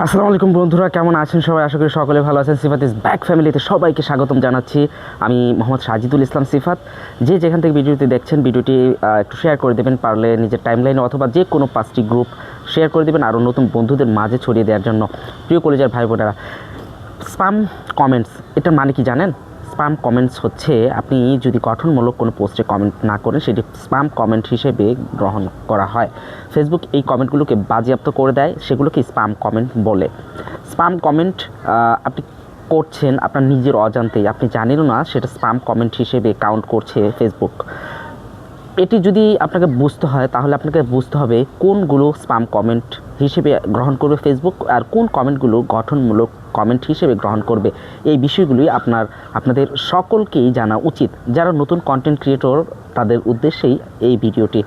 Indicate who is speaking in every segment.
Speaker 1: আসসালামু আলাইকুম বন্ধুরা, কেমন আছেন সবাই? আশা করি সকলে ভালো আছেন। সিফাত ইজ ব্যাক ফ্যামিলিতে সবাইকে স্বাগতম জানাচ্ছি। আমি মোহাম্মদ সাজিদুল ইসলাম সিফাত। যে যেখান থেকে ভিডিওটি দেখছেন, ভিডিওটি একটু শেয়ার করে দেবেন, পারলে নিজের টাইমলাইনে অথবা যে কোনো 5টি গ্রুপ শেয়ার করে দেবেন আরও নতুন বন্ধুদের মাঝে ছড়িয়ে দেওয়ার জন্য। প্রিয় কলেজের ভাই বোনেরা, স্প্যাম কমেন্টস এটার মানে কি জানেন? স্প্যাম কমেন্টস হচ্ছে আপনি যদি গঠনমূলক কোনো পোস্টে কমেন্ট না করেন, সেটি স্প্যাম কমেন্ট হিসেবে গ্রহণ করা হয়। ফেসবুক এই কমেন্টগুলোকে বাজেয়াপ্ত করে দেয়, সেগুলোকে স্প্যাম কমেন্ট বলে। স্প্যাম কমেন্ট আপনি করছেন আপনার নিজের অজান্তেই, আপনি জানেনও না সেটা স্প্যাম কমেন্ট হিসেবে কাউন্ট করছে ফেসবুক। এটি যদি আপনাকে বুঝতে হয়, তাহলে আপনাকে বুঝতে হবে কোনগুলো স্প্যাম কমেন্ট হিসেবে গ্রহণ করবে ফেসবুক আর কোন কমেন্টগুলো গঠনমূলক কমেন্ট হিসেবে গ্রহণ করবে। এই বিষয়গুলি আপনাদের সকলকেই জানা উচিত। যারা নতুন কন্টেন্ট ক্রিয়েটর, তাদের উদ্দেশ্যেই এই ভিডিওটি।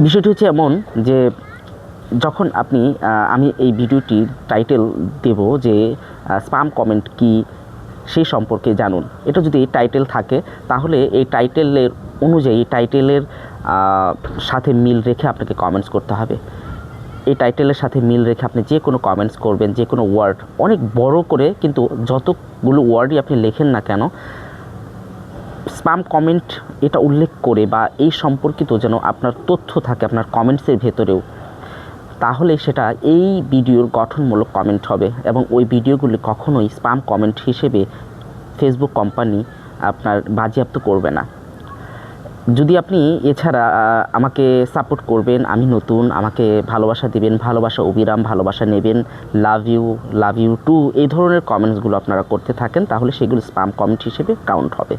Speaker 1: বিষয়টি হচ্ছে এমন যে, যখন আমি এই ভিডিওটির টাইটেল দেব যে স্প্যাম কমেন্ট কি সেই সম্পর্কে জানুন, এটা যদি টাইটেল থাকে তাহলে এই টাইটেলের অনুযায়ী টাইটেলের সাথে মিল রেখে আপনাকে কমেন্টস করতে হবে। এই টাইটেলের সাথে মিল রেখে আপনি যে কোনো কমেন্টস করবেন, যে কোনো ওয়ার্ড অনেক বড় করে, কিন্তু যতগুলো ওয়ার্ডই আপনি লেখেন না কেন, স্প্যাম কমেন্ট এটা উল্লেখ করে বা এই সম্পর্কিত যেন আপনার তথ্য থাকে আপনার কমেন্টসের ভেতরেও, তাহলে সেটা এই ভিডিওর গঠনমূলক কমেন্ট হবে এবং ওই ভিডিওগুলি কখনোই স্প্যাম কমেন্ট হিসেবে ফেসবুক কোম্পানি আপনার বাজেয়াপ্ত করবে না। যদি আপনি এছাড়া আমাকে সাপোর্ট করবেন, আমি নতুন, আমাকে ভালোবাসা দিবেন, ভালোবাসা অবিরাম ভালোবাসা নেবেন, লাভ ইউ টু, এই ধরনের কমেন্টসগুলো আপনারা করতে থাকেন, তাহলে সেগুলো স্প্যাম কমেন্ট হিসেবে কাউন্ট হবে।